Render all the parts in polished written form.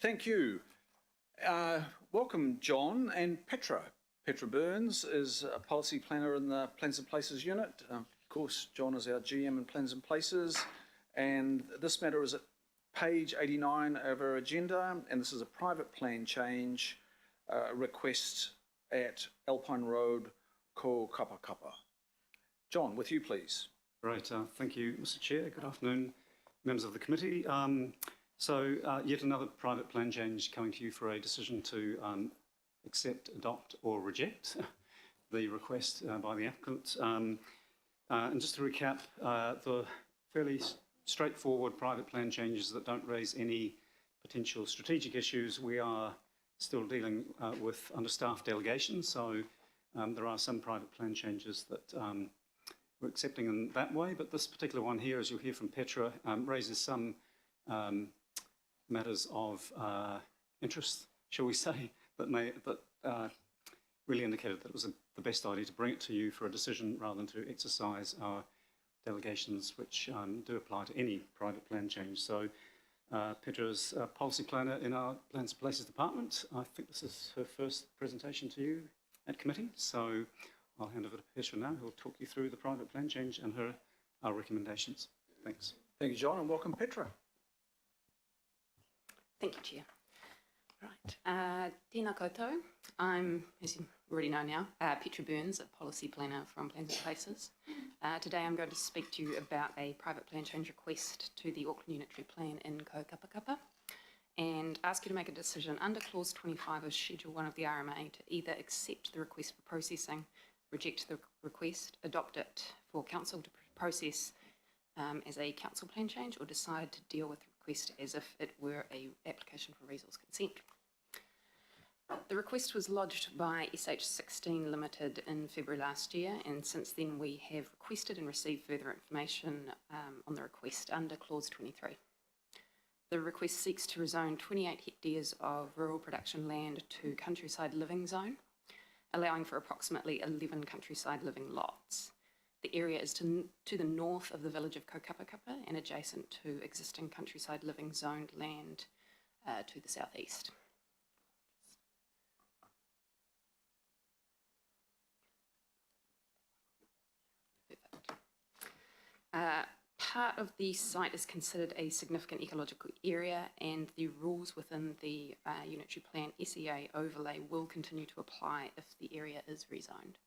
Thank you. Welcome, John and Petra. Petra Burns is a policy planner in the Plans and Places unit. Of course, John is our GM in Plans and Places. And this matter is at page 89 of our agenda, and this is a private plan change request at Alpine Road, Ko Kapakapa. John, with you, please. Right, thank you, Mr. Chair. Good afternoon, members of the committee. Yet another private plan change coming to you for a decision to accept, adopt or reject the request by the applicant. And just to recap, the fairly straightforward private plan changes that don't raise any potential strategic issues, we are still dealing with understaffed delegations, so there are some private plan changes that we're accepting in that way, but this particular one here, as you'll hear from Petra, raises some matters of interest, shall we say, that really indicated that it was the best idea to bring it to you for a decision rather than to exercise our delegations, which do apply to any private plan change. So Petra's a policy planner in our Plans and Places department. I think this is her first presentation to you at committee, so I'll hand over to Petra now, who'll talk you through the private plan change and our recommendations. Thanks. Thank you, John, and welcome, Petra. Thank you, Chair. Right, tēnā koutou. I'm, as you already know now, Petra Burns, a policy planner from Plans and Places. Today I'm going to speak to you about a private plan change request to the Auckland Unitary Plan in Ko Kapakapa and ask you to make a decision under Clause 25 of Schedule 1 of the RMA to either accept the request for processing, reject the request, adopt it for council to process as a council plan change, or decide to deal with the request as if it were an application for resource consent. The request was lodged by SH16 Limited in February last year, and since then we have requested and received further information on the request under Clause 23. The request seeks to rezone 28 hectares of rural production land to countryside living zone, allowing for approximately 11 countryside living lots. The area is to the north of the village of Ko Kapakapa and adjacent to existing countryside living zoned land to the southeast. Perfect. Part of the site is considered a significant ecological area, and the rules within the Unitary Plan SEA overlay will continue to apply if the area is rezoned.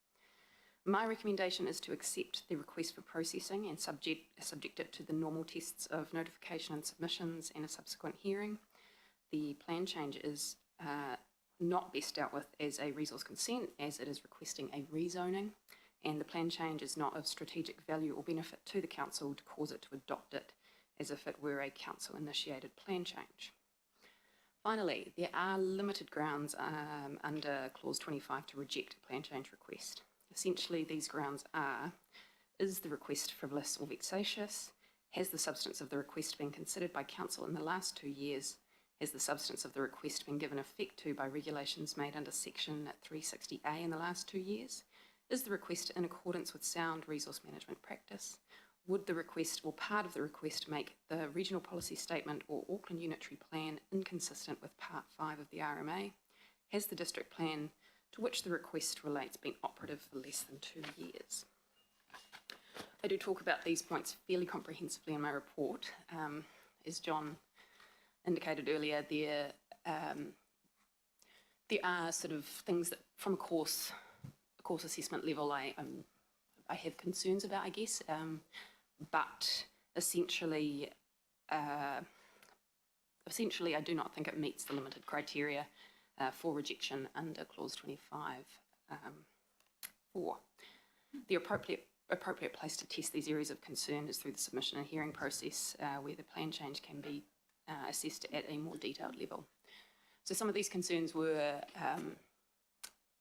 My recommendation is to accept the request for processing and subject it to the normal tests of notification and submissions and a subsequent hearing. The plan change is not best dealt with as a resource consent, as it is requesting a rezoning, and the plan change is not of strategic value or benefit to the council to cause it to adopt it as if it were a council-initiated plan change. Finally, there are limited grounds under Clause 25 to reject a plan change request. Essentially, these grounds are: is the request frivolous or vexatious? Has the substance of the request been considered by council in the last 2 years? Has the substance of the request been given effect to by regulations made under Section 360A in the last 2 years? Is the request in accordance with sound resource management practice? Would the request or part of the request make the regional policy statement or Auckland Unitary Plan inconsistent with Part 5 of the RMA? Has the district plan to which the request relates been operative for less than 2 years? I do talk about these points fairly comprehensively in my report. As John indicated earlier, there are sort of things that from a course assessment level I have concerns about, I guess, but essentially I do not think it meets the limited criteria for rejection under Clause 25. The appropriate place to test these areas of concern is through the submission and hearing process, where the plan change can be assessed at a more detailed level. So some of these concerns were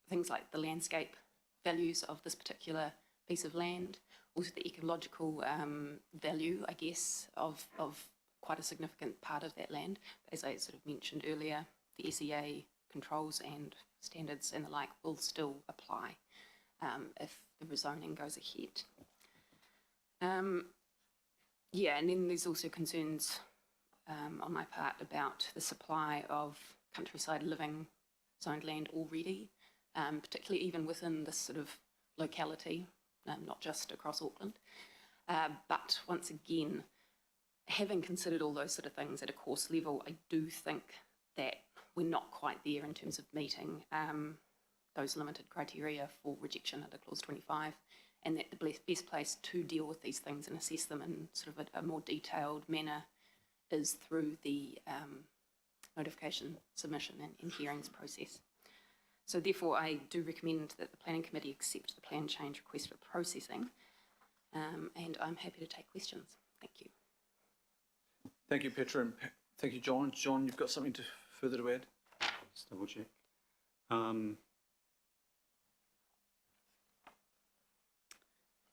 things like the landscape values of this particular piece of land, also the ecological value, I guess, of quite a significant part of that land. As I sort of mentioned earlier, the SEA controls and standards and the like will still apply if the rezoning goes ahead. And then there's also concerns on my part about the supply of countryside living zoned land already, particularly even within this sort of locality, not just across Auckland. But once again, having considered all those sort of things at a course level, I do think that we're not quite there in terms of meeting those limited criteria for rejection under Clause 25, and that the best place to deal with these things and assess them in sort of a more detailed manner is through the notification, submission and hearings process. So therefore, I do recommend that the Planning Committee accept the plan change request for processing, and I'm happy to take questions. Thank you. Thank you, Petra, and thank you, John. John, you've got something further to add? Just double check.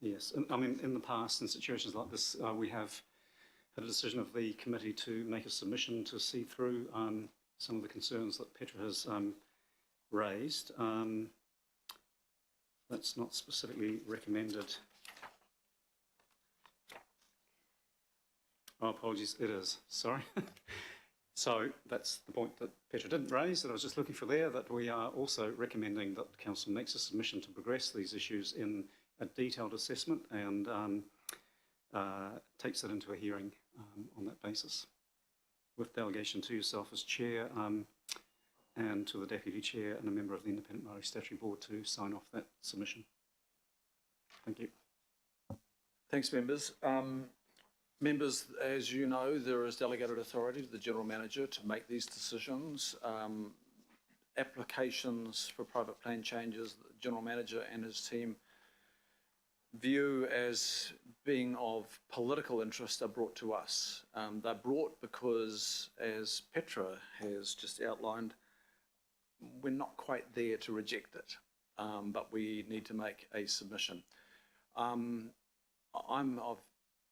Yes, I mean, in the past, in situations like this, we have had a decision of the committee to make a submission to see through some of the concerns that Petra has raised. That's not specifically recommended. Oh, apologies, it is, sorry. So that's the point that Petra didn't raise, that I was just looking for there, that we are also recommending that the council makes a submission to progress these issues in a detailed assessment and takes it into a hearing on that basis, with delegation to yourself as chair and to the deputy chair and a member of the Independent Māori Statutory Board to sign off that submission. Thank you. Thanks, members. Members, as you know, there is delegated authority to the General Manager to make these decisions. Applications for private plan changes, the General Manager and his team view as being of political interest are brought to us. They're brought because, as Petra has just outlined, we're not quite there to reject it, but we need to make a submission.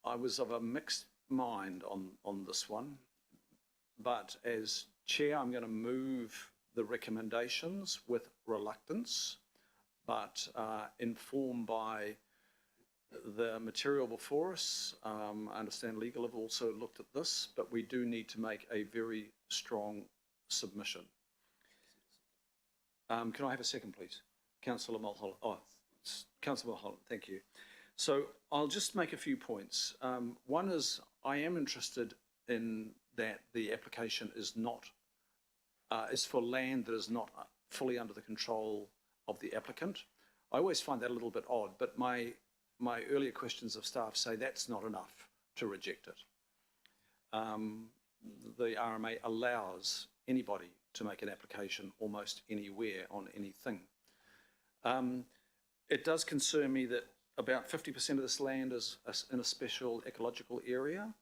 I was of a mixed mind on this one, but as chair, I'm going to move the recommendations with reluctance, but informed by the material before us. I understand legal have also looked at this, but we do need to make a very strong submission. Can I have a second, please? Councillor Mulholland. Oh, Councillor Mulholland, thank you. So I'll just make a few points. One is I am interested in that the application is not is for land that is not fully under the control of the applicant. I always find that a little bit odd, but my earlier questions of staff say that's not enough to reject it. The RMA allows anybody to make an application almost anywhere on anything. It does concern me that about 50% of this land is in a special ecological area.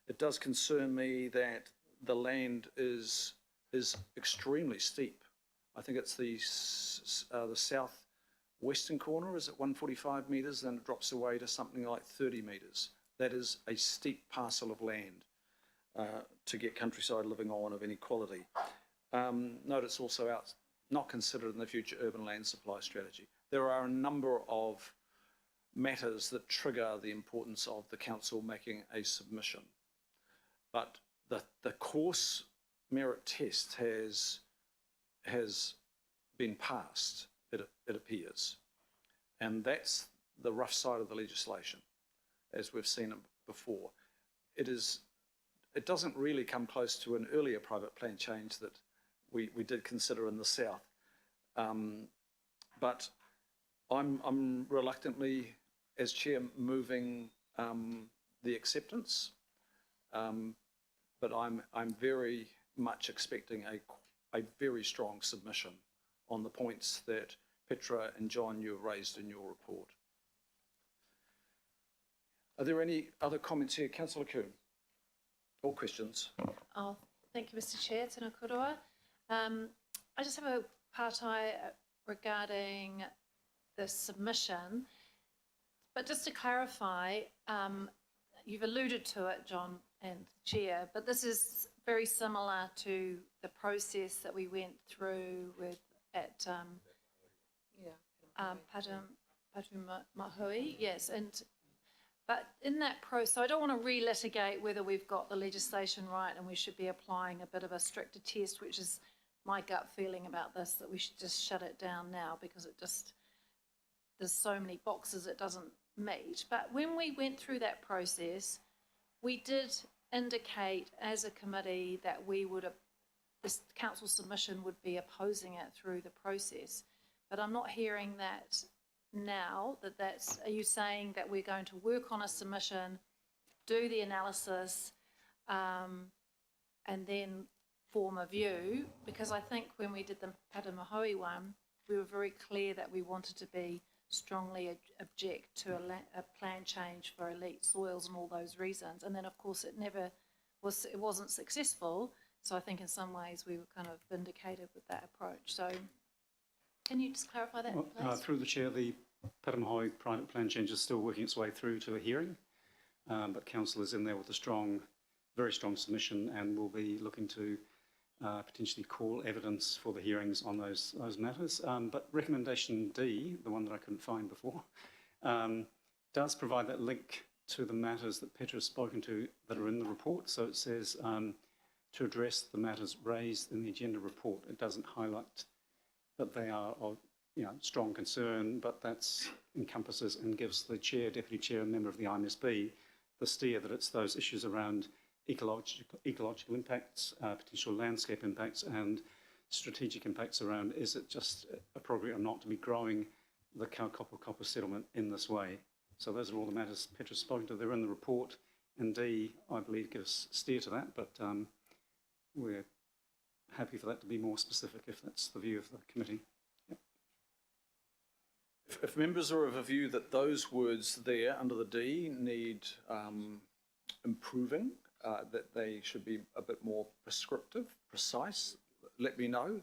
It does concern me that the land is extremely steep. I think it's the southwestern corner is at 145 metres, then it drops away to something like 30 metres. That is a steep parcel of land to get countryside living on of any quality. Note it's also not considered in the future urban land supply strategy. There are a number of matters that trigger the importance of the council making a submission. But the course merit test has been passed, it appears. And that's the rough side of the legislation, as we've seen it before. It doesn't really come close to an earlier private plan change that we did consider in the south. But I'm reluctantly, as chair, moving the acceptance, but I'm very much expecting a very strong submission on the points that Petra and John, you have raised in your report. Are there any other comments here? Councillor Kuhn, or questions? Oh, thank you, Mr. Chair. Tēnā koroa. I just have a partai regarding the submission, but just to clarify, you've alluded to it, John and the Chair, but this is very similar to the process that we went through at Patumahui, yes, and But in that process, so I don't want to relitigate whether we've got the legislation right and we should be applying a bit of a stricter test, which is my gut feeling about this, that we should just shut it down now because there's so many boxes it doesn't meet. But when we went through that process, we did indicate as a committee that this council submission would be opposing it through the process. But I'm not hearing that now, are you saying that we're going to work on a submission, do the analysis, and then form a view? Because I think when we did the Patamohoi one, we were very clear that we wanted to be strongly object to a plan change for elite soils and all those reasons. And then, of course, it wasn't successful. So I think in some ways we were kind of vindicated with that approach. So can you just clarify that, please? Through the chair, the Patamohoi private plan change is still working its way through to a hearing, but council is in there with a very strong submission, and will be looking to potentially call evidence for the hearings on those matters. But recommendation D, the one that I couldn't find before, does provide that link to the matters that Petra has spoken to that are in the report. So it says to address the matters raised in the agenda report. It doesn't highlight that they are of strong concern, but that encompasses and gives the chair, deputy chair, and member of the IMSB the steer that it's those issues around ecological impacts, potential landscape impacts, and strategic impacts around is it just appropriate or not to be growing the Kaukopakapa settlement in this way. So those are all the matters Petra's spoken to. They're in the report, and D, I believe, gives steer to that, but we're happy for that to be more specific if that's the view of the committee. Yep. If members are of a view that those words there under the D need improving, that they should be a bit more prescriptive, precise, let me know.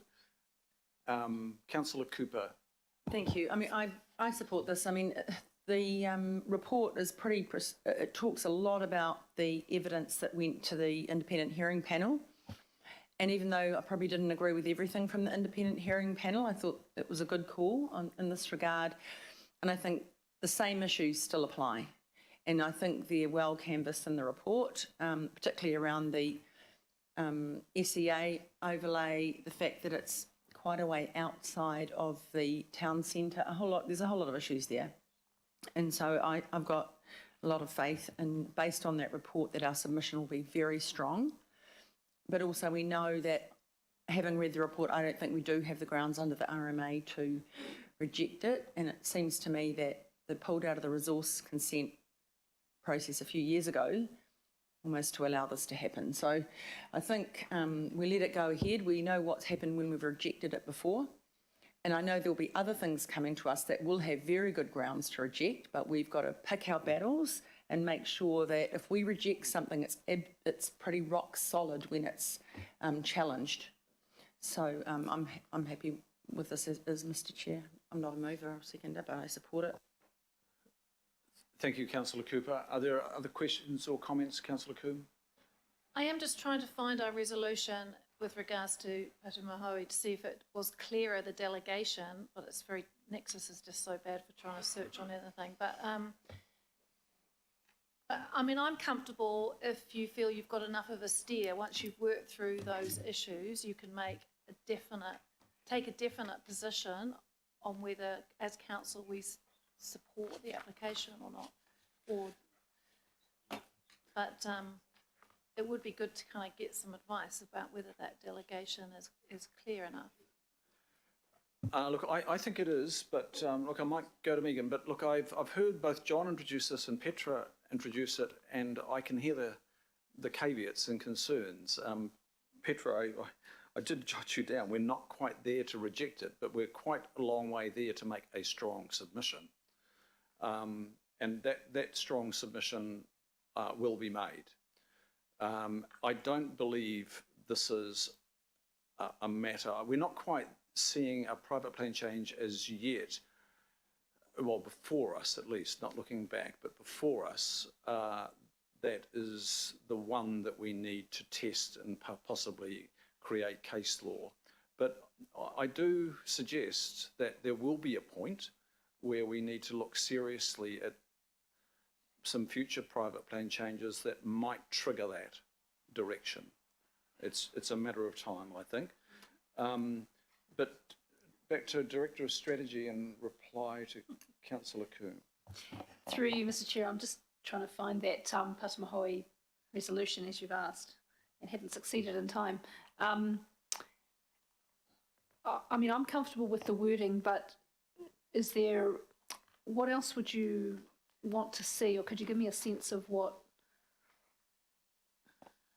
Councillor Cooper. Thank you. I mean, I support this. I mean, the report is it talks a lot about the evidence that went to the independent hearing panel. And even though I probably didn't agree with everything from the independent hearing panel, I thought it was a good call in this regard. And I think the same issues still apply. And I think they're well canvassed in the report, particularly around the SEA overlay, the fact that it's quite a way outside of the town centre. There's a whole lot of issues there. And so I've got a lot of faith, and based on that report, that our submission will be very strong. But also we know that, having read the report, I don't think we do have the grounds under the RMA to reject it. And it seems to me that they pulled out of the resource consent process a few years ago, almost to allow this to happen. So I think we let it go ahead. We know what's happened when we've rejected it before. And I know there'll be other things coming to us that will have very good grounds to reject, but we've got to pick our battles and make sure that if we reject something, it's pretty rock solid when it's challenged. So I'm happy with this as Mr. Chair. I'm not a mover or seconder, but I support it. Thank you, Councillor Cooper. Are there other questions or comments, Councillor Coombe? I am just trying to find our resolution with regards to Patamohoi to see if it was clearer, the delegation, but it's Nexus is just so bad for trying to search on anything. But I mean, I'm comfortable if you feel you've got enough of a steer. Once you've worked through those issues, you can take a definite position on whether, as council, we support the application or not. But it would be good to kind of get some advice about whether that delegation is clear enough. Look, I think it is, but look, I might go to Megan. But look, I've heard both John introduce this and Petra introduce it, and I can hear the caveats and concerns. Petra, I did jot you down. We're not quite there to reject it, but we're quite a long way there to make a strong submission. And that strong submission will be made. I don't believe this is a matter. We're not quite seeing a private plan change as yet, well, before us at least, not looking back, but before us, that is the one that we need to test and possibly create case law. But I do suggest that there will be a point where we need to look seriously at some future private plan changes that might trigger that direction. It's a matter of time, I think. But back to Director of Strategy in reply to Councillor Coombe. Through you, Mr Chair, I'm just trying to find that Patamahoe resolution as you've asked and haven't succeeded in time. I mean, I'm comfortable with the wording, but what else would you want to see, or could you give me a sense of what?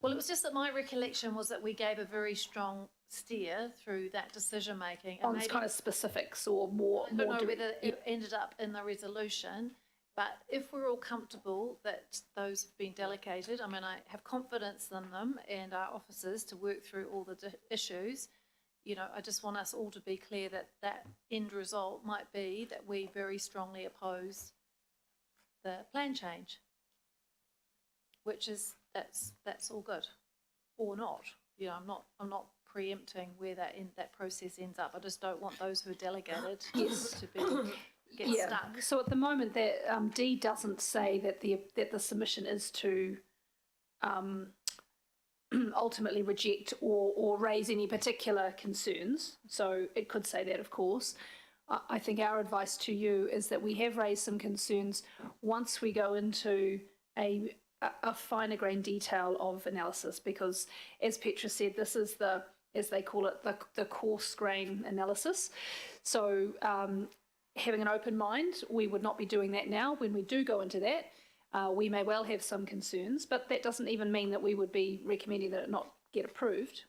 Well, it was just that my recollection was that we gave a very strong steer through that decision making. On this kind of specifics or more? I don't know direct- whether it ended up in the resolution, but if we're all comfortable that those have been delegated, I mean, I have confidence in them and our officers to work through all the issues. You know, I just want us all to be clear that that end result might be that we very strongly oppose the plan change, which is that's all good, or not. You know, I'm not preempting where that process ends up. I just don't want those who are delegated to get stuck. So at the moment, that D doesn't say that the submission is to ultimately reject or raise any particular concerns. So it could say that, of course. I think our advice to you is that we have raised some concerns once we go into a finer grain detail of analysis, because as Petra said, this is as they call it, the coarse grain analysis. So having an open mind, we would not be doing that now. When we do go into that, we may well have some concerns, but that doesn't even mean that we would be recommending that it not get approved.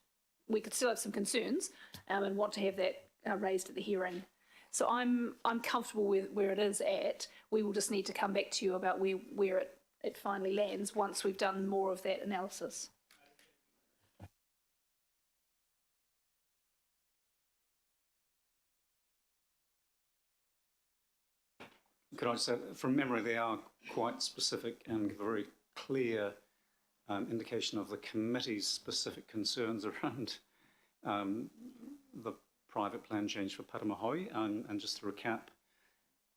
We could still have some concerns and want to have that raised at the hearing. So I'm comfortable with where it is at. We will just need to come back to you about where it finally lands once we've done more of that analysis. Could I say, from memory, they are quite specific and give a very clear indication of the committee's specific concerns around the private plan change for Patamahoe. And just to recap,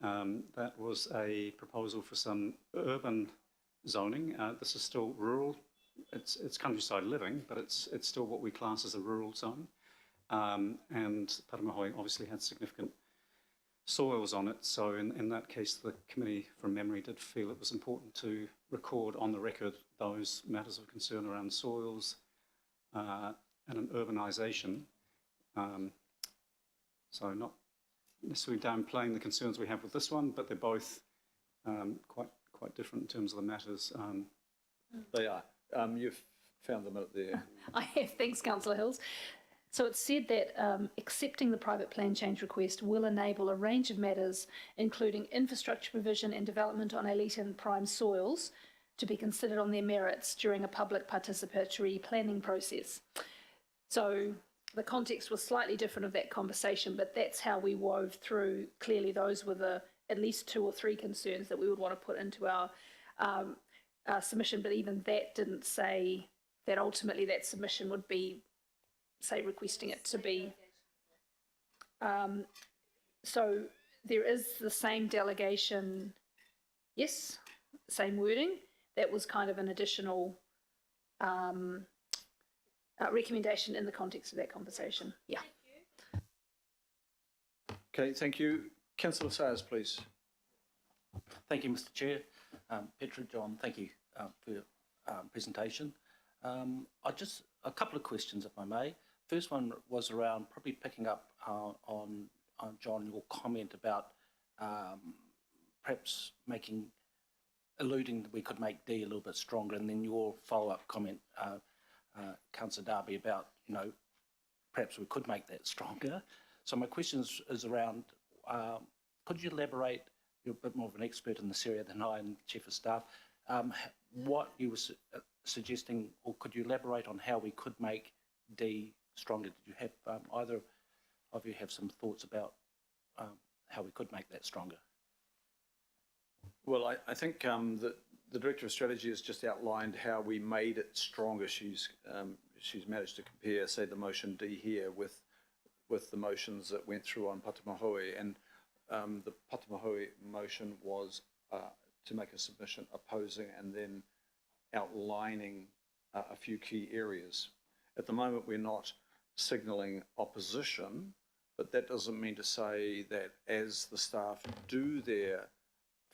that was a proposal for some urban zoning. This is still rural. It's countryside living, but it's still what we class as a rural zone. And Patamahoe obviously had significant soils on it, so in that case the committee from memory did feel it was important to record on the record those matters of concern around soils and an urbanisation. So not necessarily downplaying the concerns we have with this one, but they're both quite different in terms of the matters. They are. You've found them out there. I have, thanks Councillor Hills. So it said that accepting the private plan change request will enable a range of matters, including infrastructure provision and development on elite and prime soils, to be considered on their merits during a public participatory planning process. So the context was slightly different of that conversation, but that's how we wove through. Clearly those were at least 2 or 3 concerns that we would want to put into our submission, but even that didn't say that ultimately that submission would be, say, requesting it to be. So there is the same delegation, yes, same wording. That was kind of an additional recommendation in the context of that conversation. Yeah. Okay, thank you. Councillor Sayers, please. Thank you, Mr Chair. Petra, John, thank you for your presentation. A couple of questions, if I may. First one was around probably picking up on John, your comment about perhaps alluding that we could make D a little bit stronger, and then your follow-up comment, Councillor Darby, about, perhaps we could make that stronger. So my question is around, could you elaborate, you're a bit more of an expert in this area than I and Chief of Staff, what you were suggesting, or could you elaborate on how we could make D stronger? Did you have, either of you have some thoughts about how we could make that stronger? Well, I think that the Director of Strategy has just outlined how we made it stronger. She's managed to compare, say, the motion D here with the motions that went through on Patamahoe, and the Patamahoe motion was to make a submission opposing and then outlining a few key areas. At the moment, we're not signalling opposition, but that doesn't mean to say that as the staff do their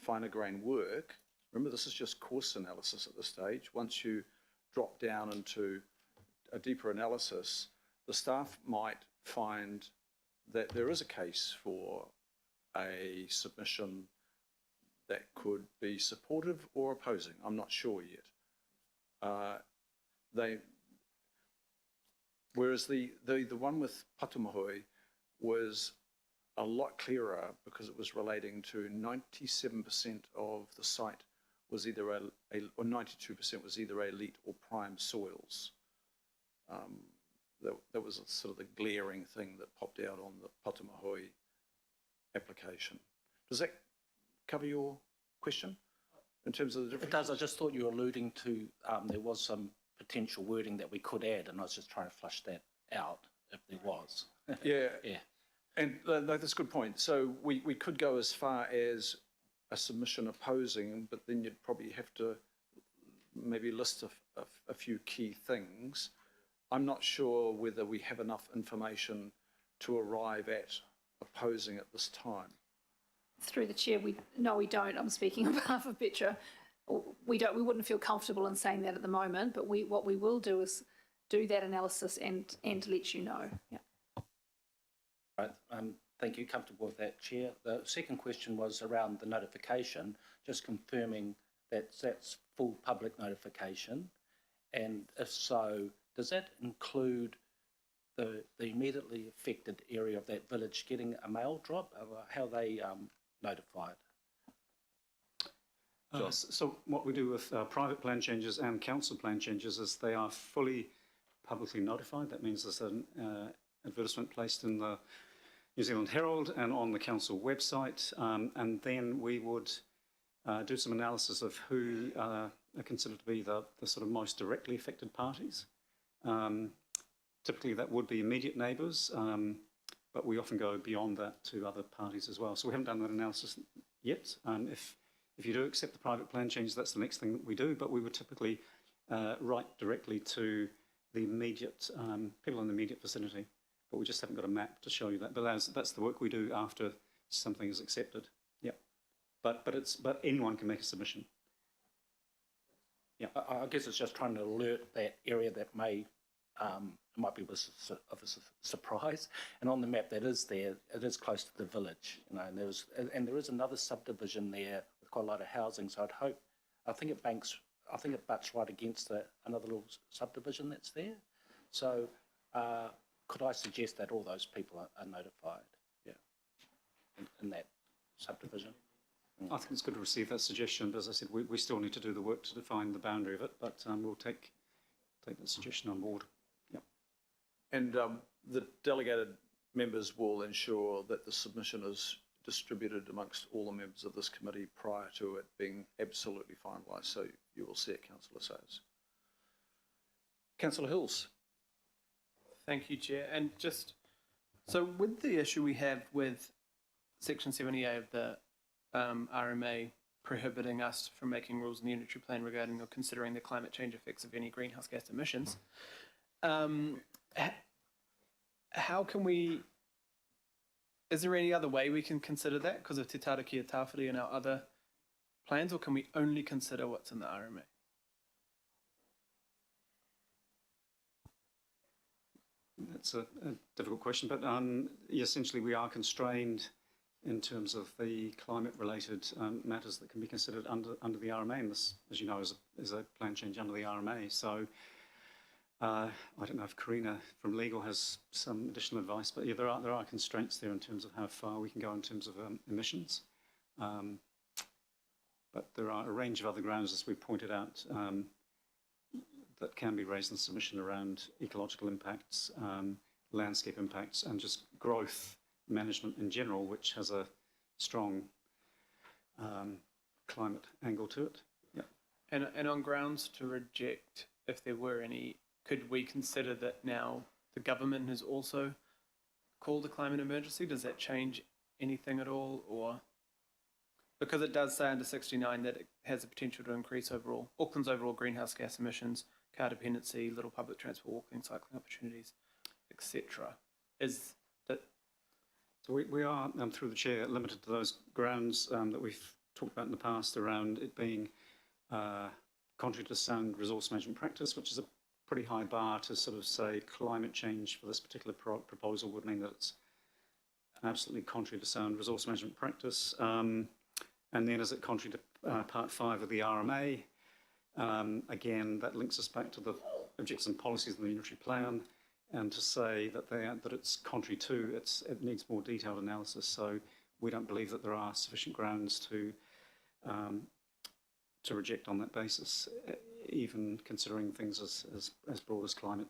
finer grain work, remember this is just course analysis at this stage, once you drop down into a deeper analysis, the staff might find that there is a case for a submission that could be supportive or opposing. I'm not sure yet. Whereas the one with Patumohoi was a lot clearer because it was relating to 97% of the site was either or 92% was either elite or prime soils. That was sort of the glaring thing that popped out on the Patumohoi application. Does that cover your question in terms of the difference? It does. I just thought you were alluding to there was some potential wording that we could add, and I was just trying to flush that out if there was. Yeah. Yeah. And that's a good point. So we could go as far as a submission opposing, but then you'd probably have to maybe list a few key things. I'm not sure whether we have enough information to arrive at opposing at this time. Through the chair, we don't. I'm speaking on behalf of Petra. We wouldn't feel comfortable in saying that at the moment, but what we will do is do that analysis and let you know. Yeah. Right. Thank you. Comfortable with that, Chair. The second question was around the notification, just confirming that that's full public notification, and if so, does that include the immediately affected area of that village getting a mail drop? How are they notified? So what we do with private plan changes and council plan changes is they are fully publicly notified. That means there's an advertisement placed in the New Zealand Herald and on the council website, and then we would do some analysis of who are considered to be the sort of most directly affected parties. Typically that would be immediate neighbours, but we often go beyond that to other parties as well. So we haven't done that analysis yet. If you do accept the private plan change, that's the next thing that we do, but we would typically write directly to the immediate people in the immediate vicinity, but we just haven't got a map to show you that. But that's the work we do after something is accepted. Yeah, but anyone can make a submission. Yeah, I guess it's just trying to alert that area that may it might be of a surprise. And on the map that is there, it is close to the village, you know, and there is another subdivision there with quite a lot of housing. So I think it butts right against another little subdivision that's there. So could I suggest that all those people are notified? Yeah, in that subdivision. I think it's good to receive that suggestion, but as I said, we still need to do the work to define the boundary of it, but we'll take that suggestion on board. Yep. And the delegated members will ensure that the submission is distributed amongst all the members of this committee prior to it being absolutely finalised, so you will see it, Councillor Sayers. Councillor Hills. Thank you, Chair. And just, so with the issue we have with Section 70A of the RMA prohibiting us from making rules in the unitary plan regarding or considering the climate change effects of any greenhouse gas emissions, how can we, is there any other way we can consider that because of Te Tarakia Tāwhiri and our other plans, or can we only consider what's in the RMA? That's a difficult question, but essentially we are constrained in terms of the climate-related matters that can be considered under the RMA, and this, as you know, is a plan change under the RMA. So I don't know if Karina from legal has some additional advice, but yeah, there are constraints there in terms of how far we can go in terms of emissions. But there are a range of other grounds, as we pointed out, that can be raised in submission around ecological impacts, landscape impacts, and just growth management in general, which has a strong climate angle to it. Yeah. And on grounds to reject, if there were any, could we consider that now the government has also called a climate emergency? Does that change anything at all, or? because it does say under 69 that it has the potential to increase Auckland's overall greenhouse gas emissions, car dependency, little public transport, walking, cycling opportunities, etc. Is that So we are, through the chair, limited to those grounds that we've talked about in the past around it being contrary to sound resource management practice, which is a pretty high bar to sort of say climate change for this particular proposal would mean that it's absolutely contrary to sound resource management practice. And then is it contrary to Part 5 of the RMA? Again, that links us back to the objectives and policies of the unitary plan, and to say that it's contrary to, it needs more detailed analysis. So we don't believe that there are sufficient grounds to reject on that basis, even considering things as broad as climate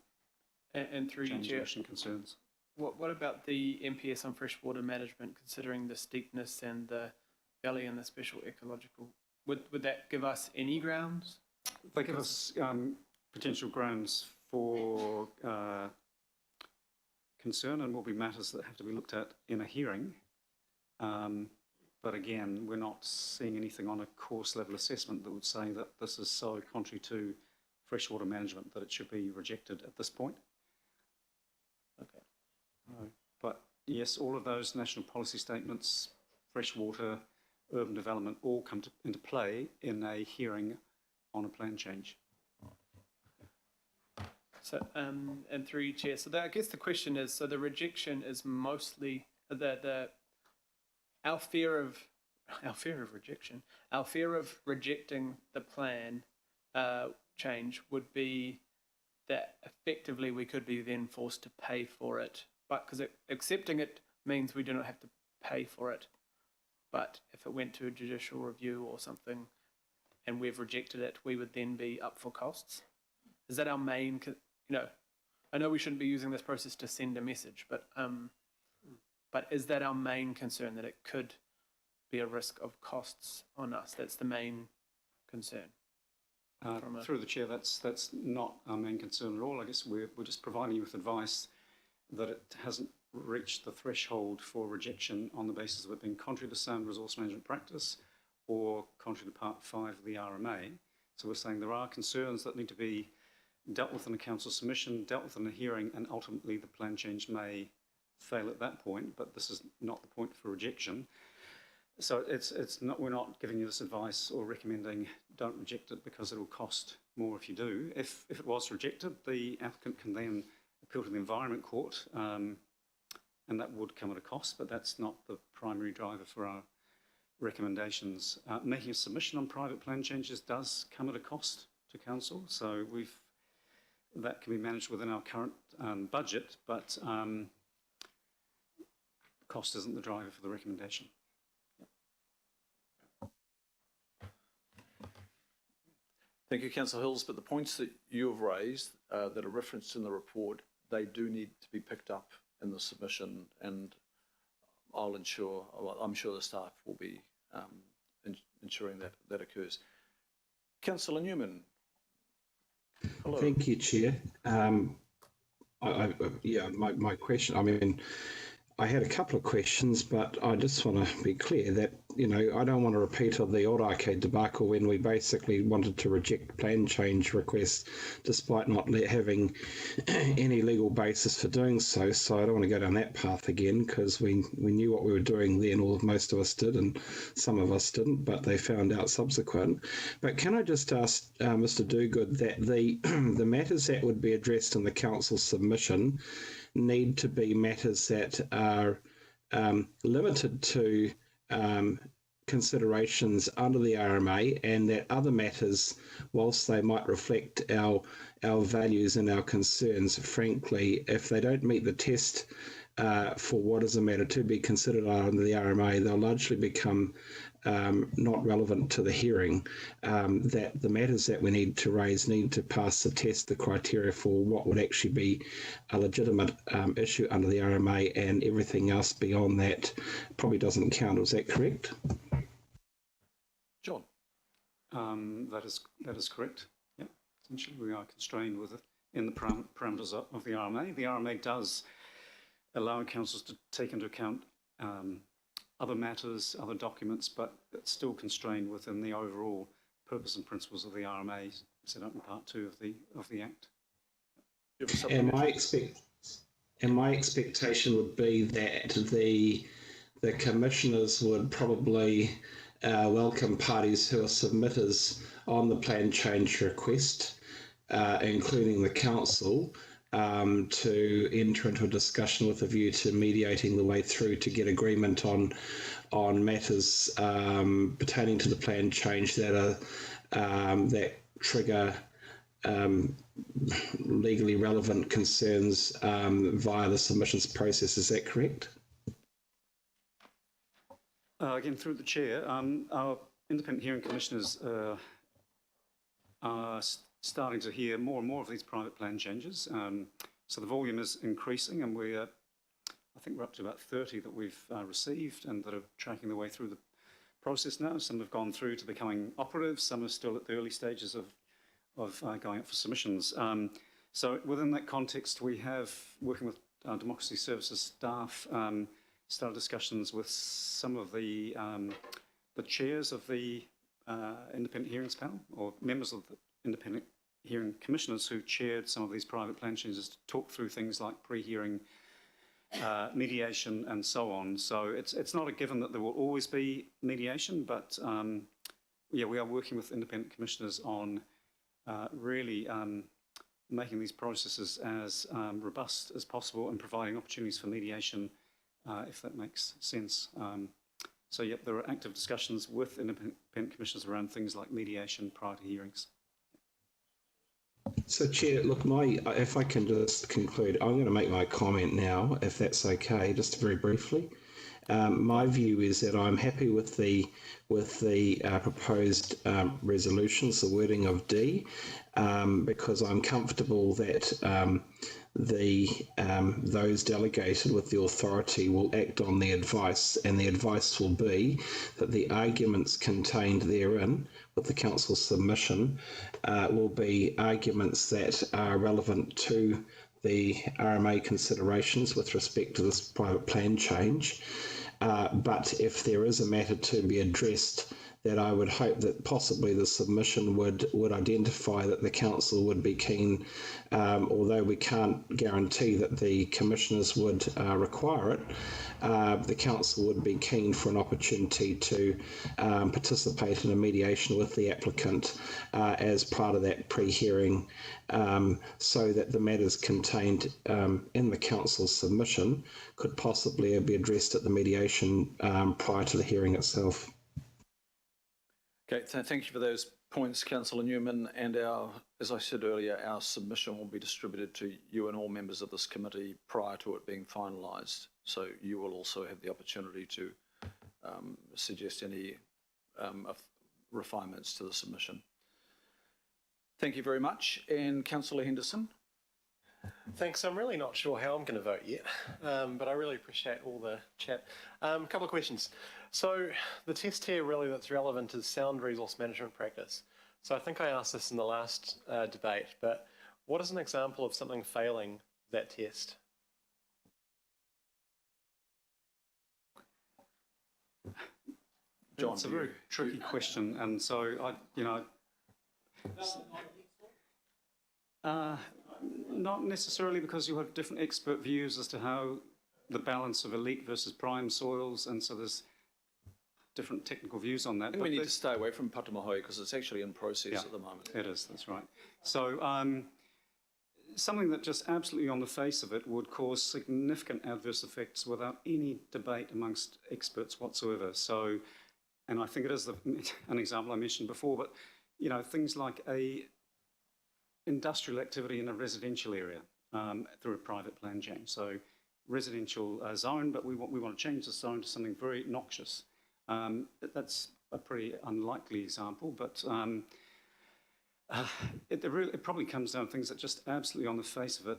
and through you, change Chair, emission concerns. what about the MPS on freshwater management, considering the steepness and the valley and the special ecological? Would that give us any grounds? They give us potential grounds for concern, and will be matters that have to be looked at in a hearing. But again, we're not seeing anything on a course level assessment that would say that this is so contrary to freshwater management that it should be rejected at this point. Okay. But yes, all of those national policy statements, freshwater, urban development, all come into play in a hearing on a plan change. So, and through you, Chair, so I guess the question is, so the rejection is mostly our fear of rejecting the plan change would be that effectively we could be then forced to pay for it, but because accepting it means we do not have to pay for it. But if it went to a judicial review or something and we've rejected it, we would then be up for costs. Is that our main, I know we shouldn't be using this process to send a message, but is that our main concern, that it could be a risk of costs on us? That's the main concern. Through the chair, that's not our main concern at all. I guess we're just providing you with advice that it hasn't reached the threshold for rejection on the basis of it being contrary to sound resource management practice or contrary to Part 5 of the RMA. So we're saying there are concerns that need to be dealt with in a council submission, dealt with in a hearing, and ultimately the plan change may fail at that point, but this is not the point for rejection. So we're not giving you this advice or recommending don't reject it because it will cost more if you do. If it was rejected, the applicant can then appeal to the Environment Court, and that would come at a cost, but that's not the primary driver for our recommendations. Making a submission on private plan changes does come at a cost to council, so that can be managed within our current budget, but cost isn't the driver for the recommendation. Thank you, Councillor Hills, but the points that you have raised that are referenced in the report, they do need to be picked up in the submission, and I'm sure the staff will be ensuring that occurs. Councillor Newman. Hello. Thank you, Chair. My question, I had a couple of questions, but I just want to be clear that, I don't want a repeat of the Ōrākei debacle when we basically wanted to reject plan change requests despite not having any legal basis for doing so. So I don't want to go down that path again, because we knew what we were doing then, or most of us did, and some of us didn't, but they found out subsequent. But can I just ask Mr. Dogood that the matters that would be addressed in the council submission need to be matters that are limited to considerations under the RMA, and that other matters, whilst they might reflect our values and our concerns, frankly, if they don't meet the test for what is a matter to be considered under the RMA, they'll largely become not relevant to the hearing, that the matters that we need to raise need to pass the test, the criteria for what would actually be a legitimate issue under the RMA, and everything else beyond that probably doesn't count. Is that correct? John. That is correct. Yeah, essentially we are constrained with it in the parameters of the RMA. The RMA does allow councils to take into account other matters, other documents, but it's still constrained within the overall purpose and principles of the RMA set out in Part 2 of the Act. And my expectation would be that the commissioners would probably welcome parties who are submitters on the plan change request, including the council, to enter into a discussion with a view to mediating the way through to get agreement on matters pertaining to the plan change that are that trigger legally relevant concerns via the submissions process. Is that correct? Again, through the chair, our independent hearing commissioners are starting to hear more and more of these private plan changes. So the volume is increasing, and I think we're up to about 30 that we've received and that are tracking their way through the process now. Some have gone through to becoming operative, some are still at the early stages of going up for submissions. So within that context, we have, working with Democracy Services staff, started discussions with some of the chairs of the Independent Hearings Panel, or members of the Independent Hearing Commissioners who chaired some of these private plan changes, to talk through things like pre-hearing mediation and so on. So it's not a given that there will always be mediation, but yeah, we are working with independent commissioners on really making these processes as robust as possible and providing opportunities for mediation, if that makes sense. So, yep, there are active discussions with independent commissioners around things like mediation prior to hearings. So, Chair, look, if I can just conclude, I'm going to make my comment now, if that's okay, just very briefly. My view is that I'm happy with the proposed resolutions, the wording of D, because I'm comfortable that those delegated with the authority will act on the advice, and the advice will be that the arguments contained therein with the council's submission will be arguments that are relevant to the RMA considerations with respect to this private plan change. But if there is a matter to be addressed, that I would hope that possibly the submission would identify that the council would be keen, although we can't guarantee that the commissioners would require it, the council would be keen for an opportunity to participate in a mediation with the applicant as part of that pre-hearing, so that the matters contained in the council's submission could possibly be addressed at the mediation prior to the hearing itself. Okay, thank you for those points, Councillor Newman. And as I said earlier, our submission will be distributed to you and all members of this committee prior to it being finalised. So you will also have the opportunity to suggest any refinements to the submission. Thank you very much. And Councillor Henderson. Thanks. I'm really not sure how I'm going to vote yet, but I really appreciate all the chat. A couple of questions. So the test here really that's relevant is sound resource management practice. So I think I asked this in the last debate, but what is an example of something failing that test? John, it's a very tricky question, and so not necessarily, because you have different expert views as to how the balance of elite versus prime soils, and so there's different technical views on that. I think we need to stay away from Patamahoi because it's actually in process at the moment. It is, that's right. So something that just absolutely on the face of it would cause significant adverse effects without any debate amongst experts whatsoever. So, and I think it is an example I mentioned before, but you know, things like a industrial activity in a residential area through a private plan change. So residential zone, but we want to change the zone to something very noxious. That's a pretty unlikely example, but it probably comes down to things that just absolutely on the face of it,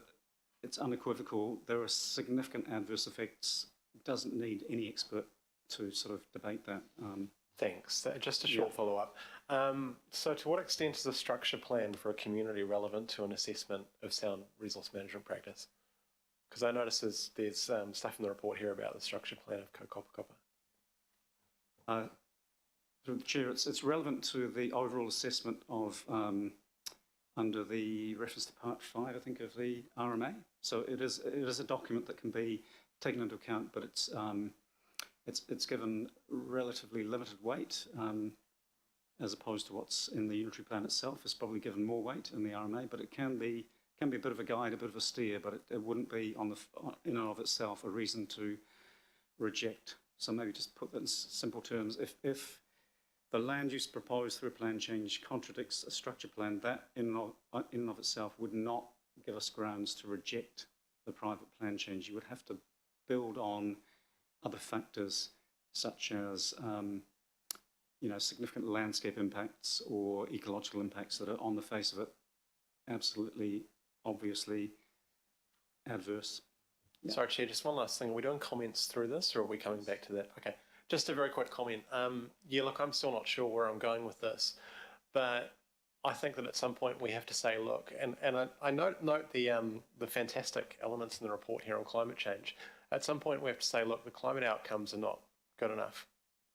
it's unequivocal. There are significant adverse effects. It doesn't need any expert to sort of debate that. Thanks. Just a short follow-up. So to what extent is a structure plan for a community relevant to an assessment of sound resource management practice? Because I notice there's stuff in the report here about the structure plan of Kaupapa. Through the Chair, it's relevant to the overall assessment of under the reference to Part 5, I think, of the RMA. So it is a document that can be taken into account, but it's given relatively limited weight as opposed to what's in the unitary plan itself. It's probably given more weight in the RMA, but it can be a bit of a guide, a bit of a steer, but it wouldn't be in and of itself a reason to reject. So maybe just put that in simple terms. If the land use proposed through a plan change contradicts a structure plan, that in and of itself would not give us grounds to reject the private plan change. You would have to build on other factors such as significant landscape impacts or ecological impacts that are on the face of it absolutely, obviously adverse. Yeah. Sorry, Chair, just one last thing. Are we doing comments through this, or are we coming back to that? Okay, just a very quick comment. Yeah, look, I'm still not sure where I'm going with this, but I think that at some point we have to say, look, and I note the fantastic elements in the report here on climate change. At some point we have to say, look, the climate outcomes are not good enough.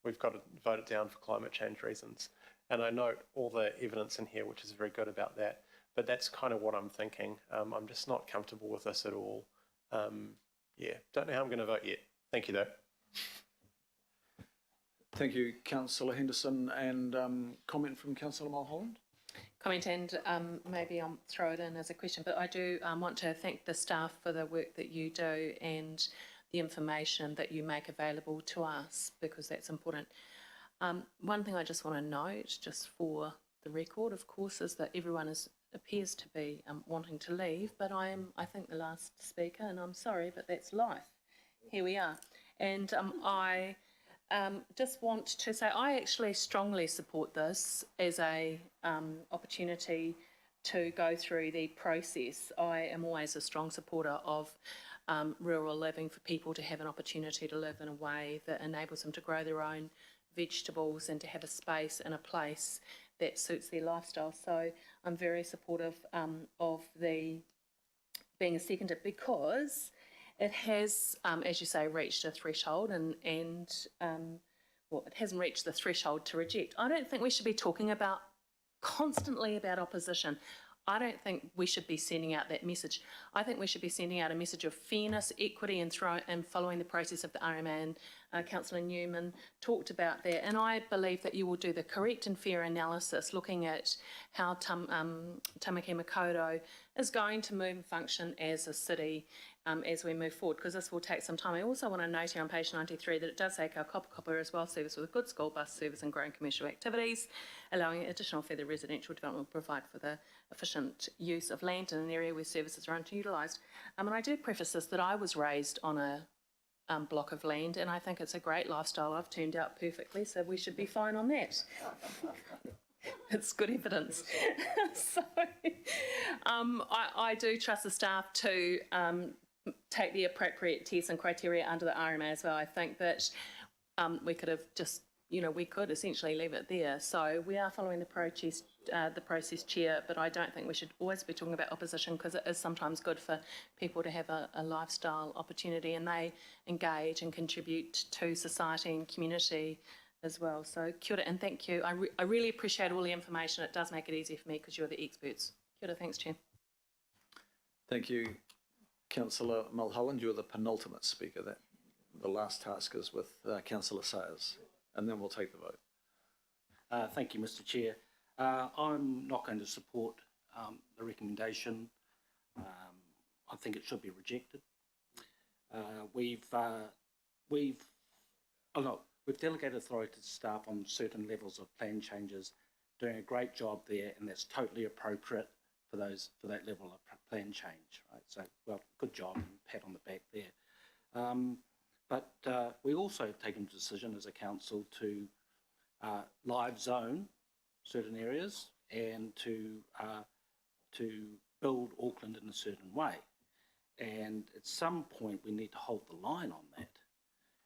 We've got to vote it down for climate change reasons. And I note all the evidence in here, which is very good about that. But that's kind of what I'm thinking. I'm just not comfortable with this at all. Yeah, don't know how I'm going to vote yet. Thank you, though. Thank you, Councillor Henderson. And comment from Councillor Mulholland? Comment, and maybe I'll throw it in as a question, but I do want to thank the staff for the work that you do and the information that you make available to us, because that's important. One thing I just want to note, just for the record, of course, is that everyone appears to be wanting to leave, but I think, the last speaker, and I'm sorry, but that's life. Here we are. And I just want to say I actually strongly support this as a opportunity to go through the process. I am always a strong supporter of rural living, for people to have an opportunity to live in a way that enables them to grow their own vegetables and to have a space and a place that suits their lifestyle. So I'm very supportive of the being a seconder, because it has, as you say, reached a threshold, and well, it hasn't reached the threshold to reject. I don't think we should be talking constantly about opposition. I don't think we should be sending out that message. I think we should be sending out a message of fairness, equity, and following the process of the RMA. And Councillor Newman talked about that. And I believe that you will do the correct and fair analysis, looking at how Tamaki Makaurau is going to move and function as a city as we move forward, because this will take some time. I also want to note here on page 93 that it does say our Kaupapa is well serviced with a good school bus service and growing commercial activities, allowing additional further residential development will provide for the efficient use of land in an area where services are underutilised. And I do preface this that I was raised on a block of land, and I think it's a great lifestyle. I've turned out perfectly, so we should be fine on that. It's good evidence. So I do trust the staff to take the appropriate tests and criteria under the RMA as well. I think that we could have just, we could essentially leave it there. So we are following the process, Chair, but I don't think we should always be talking about opposition, because it is sometimes good for people to have a lifestyle opportunity, and they engage and contribute to society and community as well. So kia ora, and thank you. I really appreciate all the information. It does make it easier for me, because you're the experts. Kia ora, thanks, Chair. Thank you, Councillor Mulholland. You're the penultimate speaker. The last task is with Councillor Sayers, and then we'll take the vote. Thank you, Mr. Chair. I'm not going to support the recommendation. I think it should be rejected. We've delegated authority to staff on certain levels of plan changes, doing a great job there, and that's totally appropriate for that level of plan change, right? So, well, good job, and pat on the back there. But we also have taken a decision as a council to live zone certain areas and to build Auckland in a certain way. And at some point we need to hold the line on that.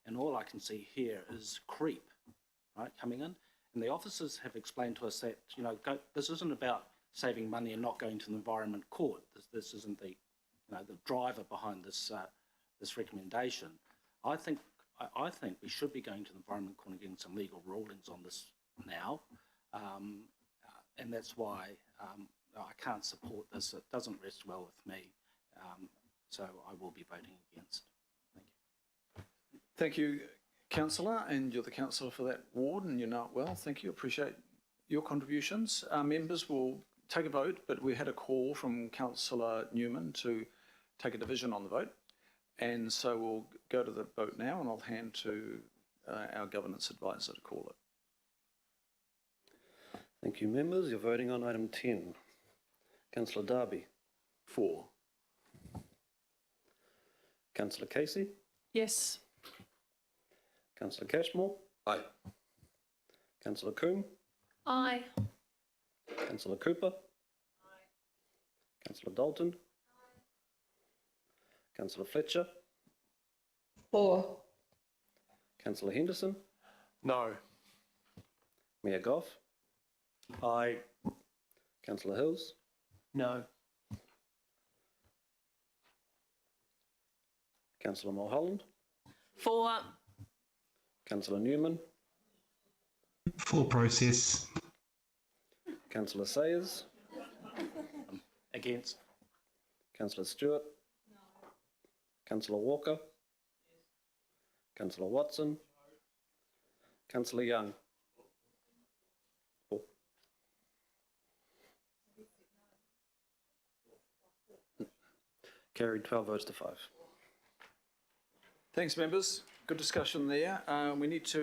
And all I can see here is creep, right, coming in. And the officers have explained to us that, this isn't about saving money and not going to the Environment Court. This isn't the driver behind this recommendation. I think I think we should be going to the Environment Court and getting some legal rulings on this now. And that's why I can't support this. It doesn't rest well with me. So I will be voting against. Thank you. Thank you, councillor, and you're the councillor for that ward, and you know it well. Thank you. Appreciate your contributions. Members will take a vote, but we had a call from Councillor Newman to take a division on the vote, and so we'll go to the vote now, and I'll hand to our governance advisor to call it. Thank you, members. You're voting on item 10. Councillor Darby. For. Councillor Casey. Yes. Councillor Cashmore. Aye. Councillor Coombe. Aye. Councillor Cooper. Aye. Councillor Dalton. Aye. Councillor Fletcher. For. Councillor Henderson. No. Mayor Goff. Aye. Councillor Hills. No. Councillor Mulholland. For. Councillor Newman. Full process. Councillor Sayers. Against. Councillor Stewart. No. Councillor Walker. Councillor Watson. Councillor Young. For. Carried 12 votes to 5. Thanks, members. Good discussion there. We need to